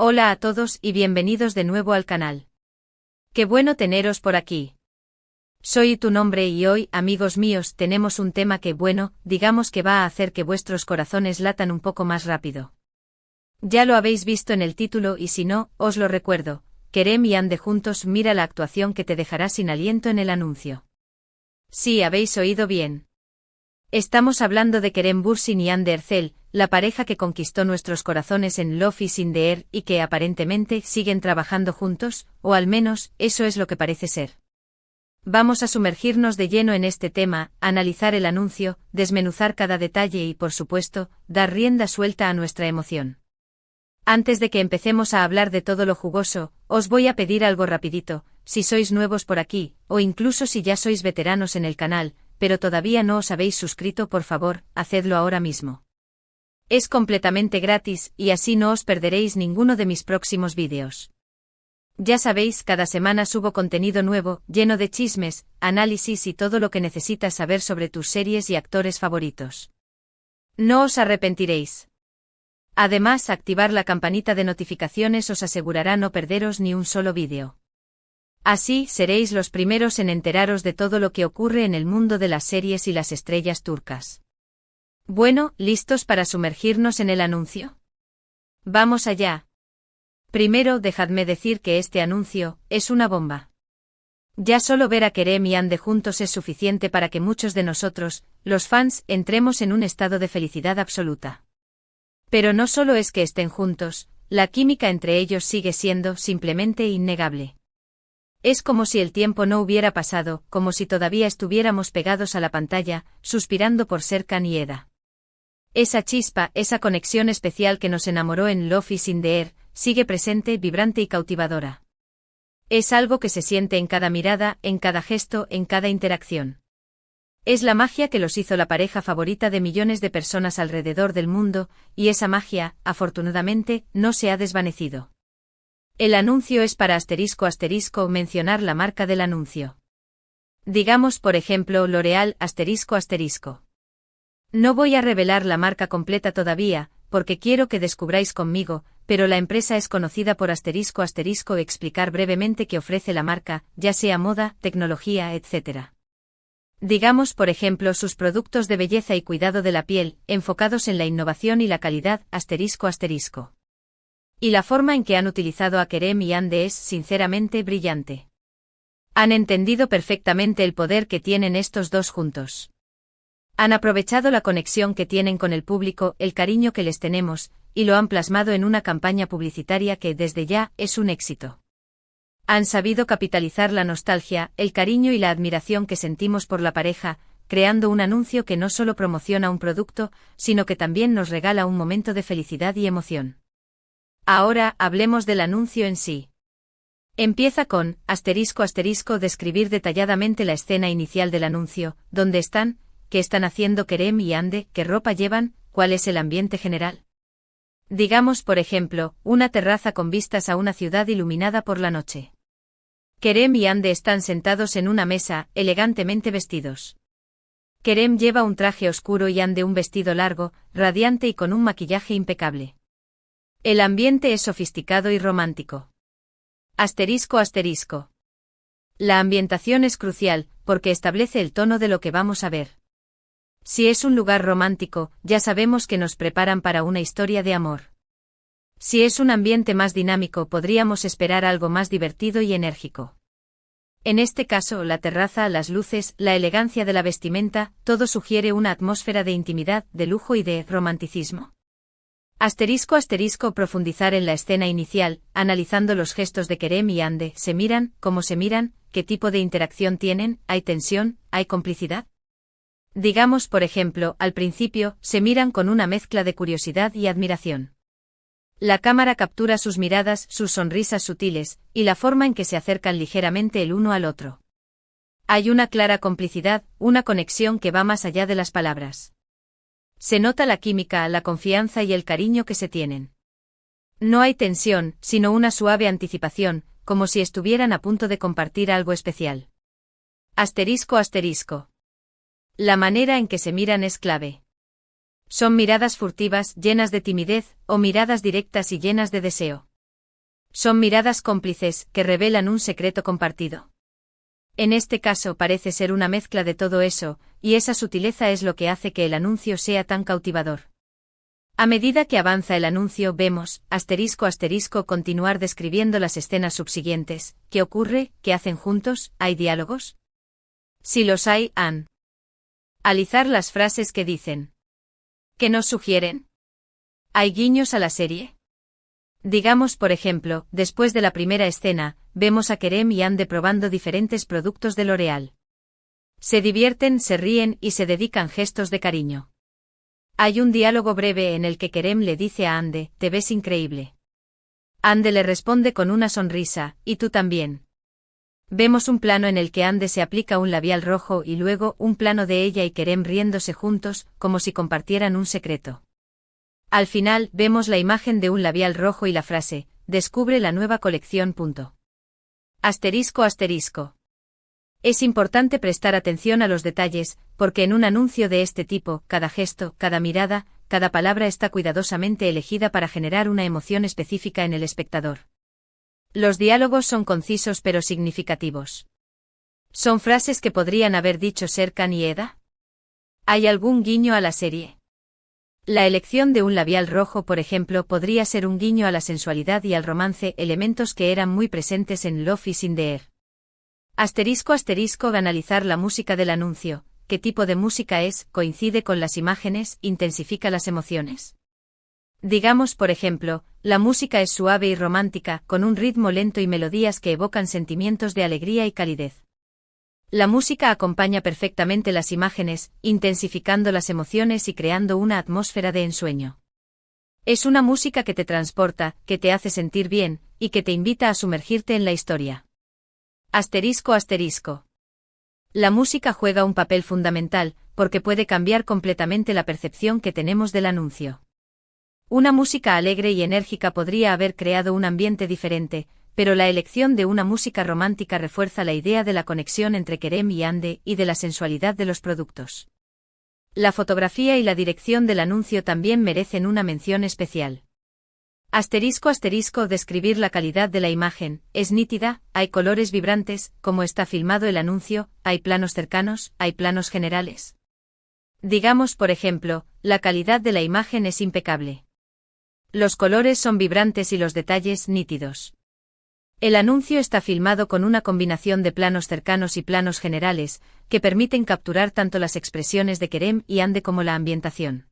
Hola a todos y bienvenidos de nuevo al canal. Qué bueno teneros por aquí. Soy tu nombre y hoy, amigos míos, tenemos un tema que, bueno, digamos que va a hacer que vuestros corazones latan un poco más rápido. Ya lo habéis visto en el título y si no, os lo recuerdo. Kerem y Yandé juntos, mira la actuación que te dejará sin aliento en el anuncio. Sí, habéis oído bien. Estamos hablando de Kerem Bürsin y Hande Erçel, la pareja que conquistó nuestros corazones en Love is in the Air y que aparentemente siguen trabajando juntos, o al menos, eso es lo que parece ser. Vamos a sumergirnos de lleno en este tema, analizar el anuncio, desmenuzar cada detalle y, por supuesto, dar rienda suelta a nuestra emoción. Antes de que empecemos a hablar de todo lo jugoso, os voy a pedir algo rapidito, si sois nuevos por aquí, o incluso si ya sois veteranos en el canal, pero todavía no os habéis suscrito, por favor, hacedlo ahora mismo. Es completamente gratis y así no os perderéis ninguno de mis próximos vídeos. Ya sabéis, cada semana subo contenido nuevo, lleno de chismes, análisis y todo lo que necesitas saber sobre tus series y actores favoritos. No os arrepentiréis. Además, activar la campanita de notificaciones os asegurará no perderos ni un solo vídeo. Así, seréis los primeros en enteraros de todo lo que ocurre en el mundo de las series y las estrellas turcas. Bueno, ¿listos para sumergirnos en el anuncio? Vamos allá. Primero, dejadme decir que este anuncio es una bomba. Ya solo ver a Kerem y Hande juntos es suficiente para que muchos de nosotros, los fans, entremos en un estado de felicidad absoluta. Pero no solo es que estén juntos, la química entre ellos sigue siendo simplemente innegable. Es como si el tiempo no hubiera pasado, como si todavía estuviéramos pegados a la pantalla, suspirando por Serkan y Eda. Esa chispa, esa conexión especial que nos enamoró en Love is in the Air, sigue presente, vibrante y cautivadora. Es algo que se siente en cada mirada, en cada gesto, en cada interacción. Es la magia que los hizo la pareja favorita de millones de personas alrededor del mundo, y esa magia, afortunadamente, no se ha desvanecido. El anuncio es para *** mencionar la marca del anuncio. Digamos por ejemplo L'Oréal ***. No voy a revelar la marca completa todavía, porque quiero que descubráis conmigo, pero la empresa es conocida por ***. Explicar brevemente qué ofrece la marca, ya sea moda, tecnología, etc. Digamos por ejemplo sus productos de belleza y cuidado de la piel, enfocados en la innovación y la calidad ***. Y la forma en que han utilizado a Kerem y Hande es, sinceramente, brillante. Han entendido perfectamente el poder que tienen estos dos juntos. Han aprovechado la conexión que tienen con el público, el cariño que les tenemos, y lo han plasmado en una campaña publicitaria que, desde ya, es un éxito. Han sabido capitalizar la nostalgia, el cariño y la admiración que sentimos por la pareja, creando un anuncio que no solo promociona un producto, sino que también nos regala un momento de felicidad y emoción. Ahora, hablemos del anuncio en sí. Empieza con ***, describir detalladamente la escena inicial del anuncio, dónde están, qué están haciendo Kerem y Hande, qué ropa llevan, cuál es el ambiente general. Digamos por ejemplo, una terraza con vistas a una ciudad iluminada por la noche. Kerem y Hande están sentados en una mesa, elegantemente vestidos. Kerem lleva un traje oscuro y Hande un vestido largo, radiante y con un maquillaje impecable. El ambiente es sofisticado y romántico. ***. La ambientación es crucial, porque establece el tono de lo que vamos a ver. Si es un lugar romántico, ya sabemos que nos preparan para una historia de amor. Si es un ambiente más dinámico, podríamos esperar algo más divertido y enérgico. En este caso, la terraza, las luces, la elegancia de la vestimenta, todo sugiere una atmósfera de intimidad, de lujo y de romanticismo. ***, profundizar en la escena inicial, analizando los gestos de Kerem y Hande, ¿se miran, cómo se miran, qué tipo de interacción tienen, hay tensión, hay complicidad? Digamos por ejemplo, al principio, se miran con una mezcla de curiosidad y admiración. La cámara captura sus miradas, sus sonrisas sutiles, y la forma en que se acercan ligeramente el uno al otro. Hay una clara complicidad, una conexión que va más allá de las palabras. Se nota la química, la confianza y el cariño que se tienen. No hay tensión, sino una suave anticipación, como si estuvieran a punto de compartir algo especial. ***. La manera en que se miran es clave. Son miradas furtivas, llenas de timidez, o miradas directas y llenas de deseo. Son miradas cómplices que revelan un secreto compartido. En este caso parece ser una mezcla de todo eso, y esa sutileza es lo que hace que el anuncio sea tan cautivador. A medida que avanza el anuncio vemos, ***, continuar describiendo las escenas subsiguientes. ¿Qué ocurre? ¿Qué hacen juntos? ¿Hay diálogos? Si los hay, analizar las frases que dicen. ¿Qué nos sugieren? ¿Hay guiños a la serie? Digamos, por ejemplo, después de la primera escena, vemos a Kerem y Ande probando diferentes productos de L'Oréal. Se divierten, se ríen y se dedican gestos de cariño. Hay un diálogo breve en el que Kerem le dice a Ande, «Te ves increíble». Ande le responde con una sonrisa, «Y tú también». Vemos un plano en el que Ande se aplica un labial rojo y luego un plano de ella y Kerem riéndose juntos, como si compartieran un secreto. Al final, vemos la imagen de un labial rojo y la frase, «Descubre la nueva colección». ***. Es importante prestar atención a los detalles, porque en un anuncio de este tipo, cada gesto, cada mirada, cada palabra está cuidadosamente elegida para generar una emoción específica en el espectador. Los diálogos son concisos pero significativos. ¿Son frases que podrían haber dicho Serkan y Eda? ¿Hay algún guiño a la serie? La elección de un labial rojo, por ejemplo, podría ser un guiño a la sensualidad y al romance, elementos que eran muy presentes en Love is in the Air. ***, analizar la música del anuncio. ¿Qué tipo de música es? ¿Coincide con las imágenes? ¿Intensifica las emociones? Digamos, por ejemplo, la música es suave y romántica, con un ritmo lento y melodías que evocan sentimientos de alegría y calidez. La música acompaña perfectamente las imágenes, intensificando las emociones y creando una atmósfera de ensueño. Es una música que te transporta, que te hace sentir bien, y que te invita a sumergirte en la historia. ***. La música juega un papel fundamental, porque puede cambiar completamente la percepción que tenemos del anuncio. Una música alegre y enérgica podría haber creado un ambiente diferente, pero la elección de una música romántica refuerza la idea de la conexión entre Kerem y Ande y de la sensualidad de los productos. La fotografía y la dirección del anuncio también merecen una mención especial. ***, describir la calidad de la imagen, es nítida, hay colores vibrantes, como está filmado el anuncio, hay planos cercanos, hay planos generales. Digamos, por ejemplo, la calidad de la imagen es impecable. Los colores son vibrantes y los detalles nítidos. El anuncio está filmado con una combinación de planos cercanos y planos generales, que permiten capturar tanto las expresiones de Kerem y Ande como la ambientación.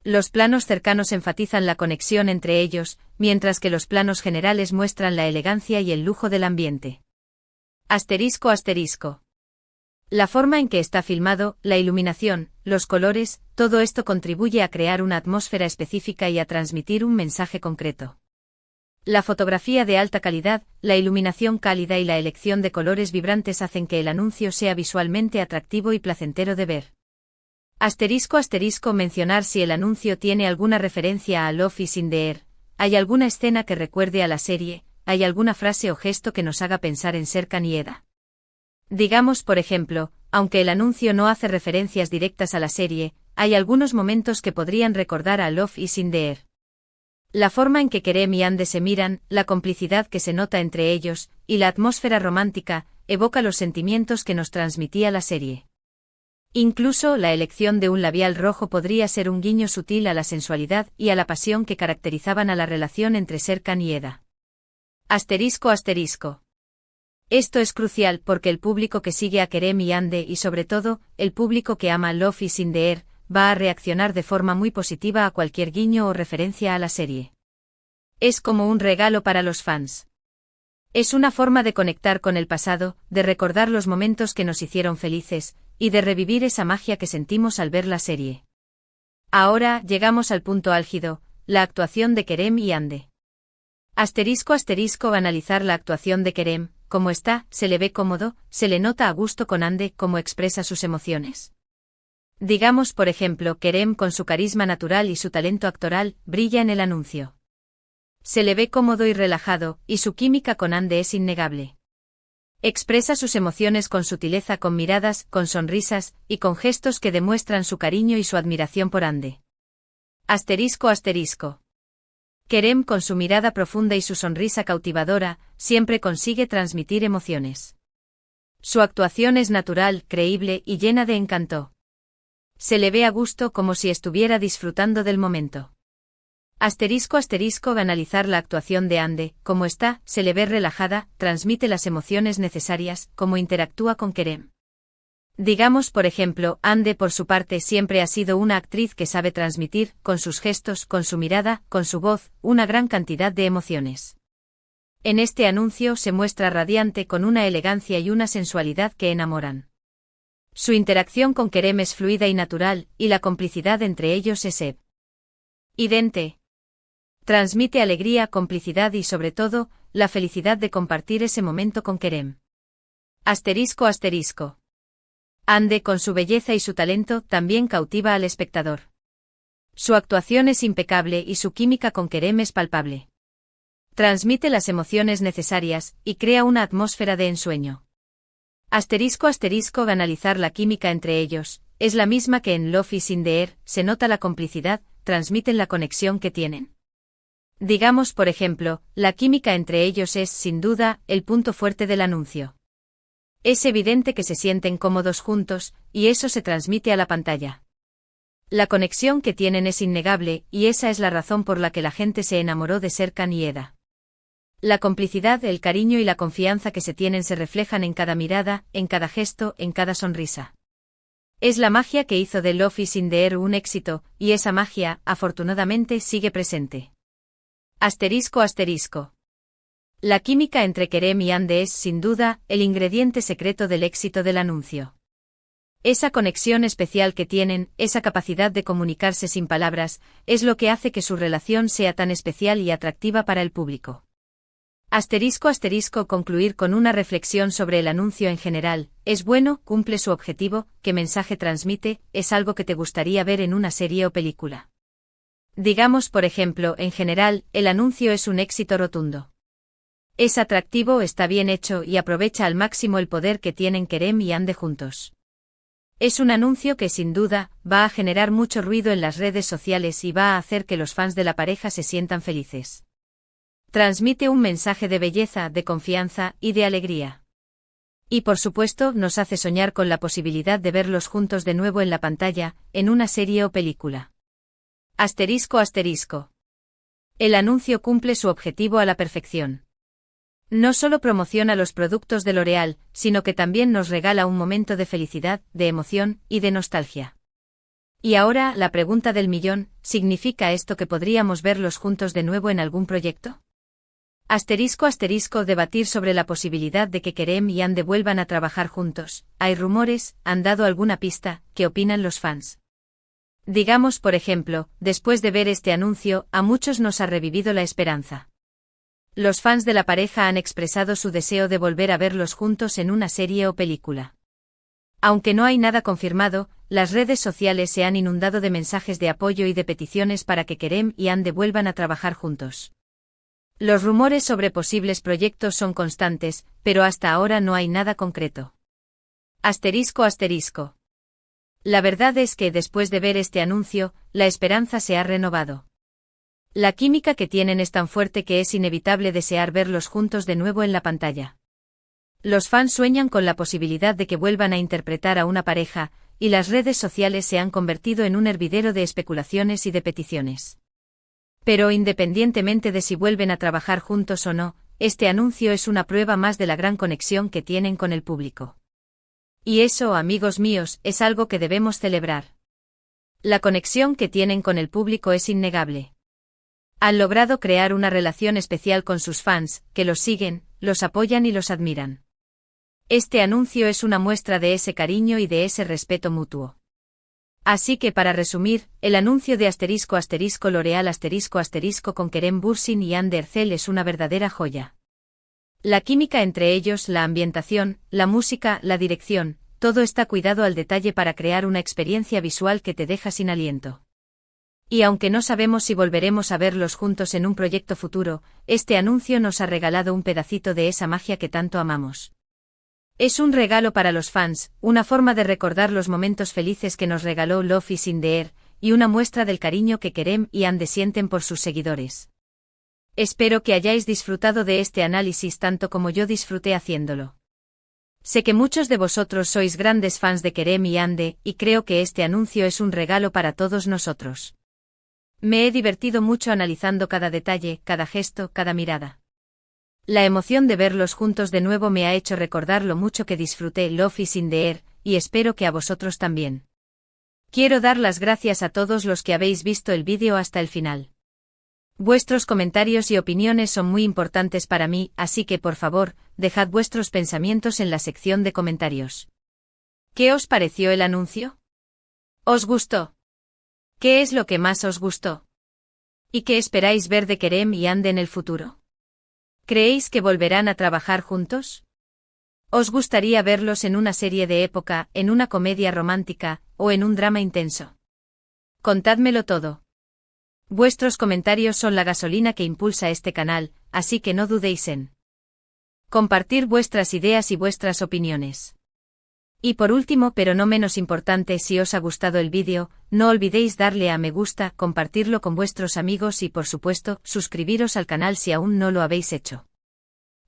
Los planos cercanos enfatizan la conexión entre ellos, mientras que los planos generales muestran la elegancia y el lujo del ambiente. ***. La forma en que está filmado, la iluminación, los colores, todo esto contribuye a crear una atmósfera específica y a transmitir un mensaje concreto. La fotografía de alta calidad, la iluminación cálida y la elección de colores vibrantes hacen que el anuncio sea visualmente atractivo y placentero de ver. ***, mencionar si el anuncio tiene alguna referencia a Love is in the Air, hay alguna escena que recuerde a la serie, hay alguna frase o gesto que nos haga pensar en Serkan y Eda. Digamos, por ejemplo, aunque el anuncio no hace referencias directas a la serie, hay algunos momentos que podrían recordar a Love is in the Air. La forma en que Kerem y Ande se miran, la complicidad que se nota entre ellos, y la atmósfera romántica, evoca los sentimientos que nos transmitía la serie. Incluso la elección de un labial rojo podría ser un guiño sutil a la sensualidad y a la pasión que caracterizaban a la relación entre Serkan y Eda. ***. Esto es crucial porque el público que sigue a Kerem y Ande y sobre todo, el público que ama Love is in the Air, va a reaccionar de forma muy positiva a cualquier guiño o referencia a la serie. Es como un regalo para los fans. Es una forma de conectar con el pasado, de recordar los momentos que nos hicieron felices, y de revivir esa magia que sentimos al ver la serie. Ahora llegamos al punto álgido, la actuación de Kerem y Ande. ***, analizar la actuación de Kerem, cómo está, se le ve cómodo, se le nota a gusto con Ande, cómo expresa sus emociones. Digamos, por ejemplo, Kerem con su carisma natural y su talento actoral, brilla en el anuncio. Se le ve cómodo y relajado, y su química con Ande es innegable. Expresa sus emociones con sutileza, con miradas, con sonrisas, y con gestos que demuestran su cariño y su admiración por Ande. ***. Kerem, con su mirada profunda y su sonrisa cautivadora, siempre consigue transmitir emociones. Su actuación es natural, creíble y llena de encanto. Se le ve a gusto como si estuviera disfrutando del momento. Analizar la actuación de Hande, como está, se le ve relajada, transmite las emociones necesarias, como interactúa con Kerem. Digamos, por ejemplo, Hande por su parte siempre ha sido una actriz que sabe transmitir, con sus gestos, con su mirada, con su voz, una gran cantidad de emociones. En este anuncio se muestra radiante con una elegancia y una sensualidad que enamoran. Su interacción con Kerem es fluida y natural, y la complicidad entre ellos es evidente. Transmite alegría, complicidad y sobre todo, la felicidad de compartir ese momento con Kerem. Hande, con su belleza y su talento, también cautiva al espectador. Su actuación es impecable y su química con Kerem es palpable. Transmite las emociones necesarias, y crea una atmósfera de ensueño. Analizar la química entre ellos, es la misma que en Love is in the Air, se nota la complicidad, transmiten la conexión que tienen. Digamos, por ejemplo, la química entre ellos es, sin duda, el punto fuerte del anuncio. Es evidente que se sienten cómodos juntos, y eso se transmite a la pantalla. La conexión que tienen es innegable, y esa es la razón por la que la gente se enamoró de Serkan y Eda. La complicidad, el cariño y la confianza que se tienen se reflejan en cada mirada, en cada gesto, en cada sonrisa. Es la magia que hizo de Love is in the Air un éxito, y esa magia, afortunadamente, sigue presente. La química entre Kerem y Hande es, sin duda, el ingrediente secreto del éxito del anuncio. Esa conexión especial que tienen, esa capacidad de comunicarse sin palabras, es lo que hace que su relación sea tan especial y atractiva para el público. Concluir con una reflexión sobre el anuncio en general, ¿es bueno, cumple su objetivo, qué mensaje transmite, es algo que te gustaría ver en una serie o película? Digamos, por ejemplo, en general, el anuncio es un éxito rotundo. Es atractivo, está bien hecho y aprovecha al máximo el poder que tienen Kerem y Hande juntos. Es un anuncio que sin duda, va a generar mucho ruido en las redes sociales y va a hacer que los fans de la pareja se sientan felices. Transmite un mensaje de belleza, de confianza y de alegría. Y por supuesto, nos hace soñar con la posibilidad de verlos juntos de nuevo en la pantalla, en una serie o película. El anuncio cumple su objetivo a la perfección. No solo promociona los productos de L'Oréal, sino que también nos regala un momento de felicidad, de emoción y de nostalgia. Y ahora, la pregunta del millón, ¿significa esto que podríamos verlos juntos de nuevo en algún proyecto? Debatir sobre la posibilidad de que Kerem y Hande vuelvan a trabajar juntos. Hay rumores, ¿han dado alguna pista? ¿Qué opinan los fans? Digamos, por ejemplo, después de ver este anuncio, a muchos nos ha revivido la esperanza. Los fans de la pareja han expresado su deseo de volver a verlos juntos en una serie o película. Aunque no hay nada confirmado, las redes sociales se han inundado de mensajes de apoyo y de peticiones para que Kerem y Hande vuelvan a trabajar juntos. Los rumores sobre posibles proyectos son constantes, pero hasta ahora no hay nada concreto. La verdad es que después de ver este anuncio, la esperanza se ha renovado. La química que tienen es tan fuerte que es inevitable desear verlos juntos de nuevo en la pantalla. Los fans sueñan con la posibilidad de que vuelvan a interpretar a una pareja, y las redes sociales se han convertido en un hervidero de especulaciones y de peticiones. Pero independientemente de si vuelven a trabajar juntos o no, este anuncio es una prueba más de la gran conexión que tienen con el público. Y eso, amigos míos, es algo que debemos celebrar. La conexión que tienen con el público es innegable. Han logrado crear una relación especial con sus fans, que los siguen, los apoyan y los admiran. Este anuncio es una muestra de ese cariño y de ese respeto mutuo. Así que para resumir, el anuncio de L'Oréal con Kerem Bürsin y Hande Erçel es una verdadera joya. La química entre ellos, la ambientación, la música, la dirección, todo está cuidado al detalle para crear una experiencia visual que te deja sin aliento. Y aunque no sabemos si volveremos a verlos juntos en un proyecto futuro, este anuncio nos ha regalado un pedacito de esa magia que tanto amamos. Es un regalo para los fans, una forma de recordar los momentos felices que nos regaló Love is in the Air, y una muestra del cariño que Kerem y Hande sienten por sus seguidores. Espero que hayáis disfrutado de este análisis tanto como yo disfruté haciéndolo. Sé que muchos de vosotros sois grandes fans de Kerem y Ande, y creo que este anuncio es un regalo para todos nosotros. Me he divertido mucho analizando cada detalle, cada gesto, cada mirada. La emoción de verlos juntos de nuevo me ha hecho recordar lo mucho que disfruté Love is in the Air, y espero que a vosotros también. Quiero dar las gracias a todos los que habéis visto el vídeo hasta el final. Vuestros comentarios y opiniones son muy importantes para mí, así que por favor, dejad vuestros pensamientos en la sección de comentarios. ¿Qué os pareció el anuncio? ¿Os gustó? ¿Qué es lo que más os gustó? ¿Y qué esperáis ver de Kerem y Ande en el futuro? ¿Creéis que volverán a trabajar juntos? ¿Os gustaría verlos en una serie de época, en una comedia romántica, o en un drama intenso? Contádmelo todo. Vuestros comentarios son la gasolina que impulsa este canal, así que no dudéis en compartir vuestras ideas y vuestras opiniones. Y por último, pero no menos importante, si os ha gustado el vídeo, no olvidéis darle a me gusta, compartirlo con vuestros amigos y por supuesto, suscribiros al canal si aún no lo habéis hecho.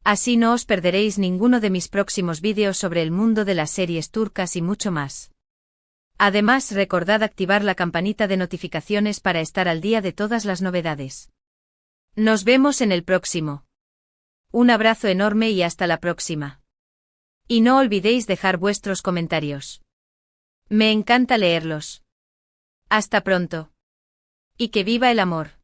Así no os perderéis ninguno de mis próximos vídeos sobre el mundo de las series turcas y mucho más. Además, recordad activar la campanita de notificaciones para estar al día de todas las novedades. Nos vemos en el próximo. Un abrazo enorme y hasta la próxima. Y no olvidéis dejar vuestros comentarios. Me encanta leerlos. Hasta pronto. Y que viva el amor.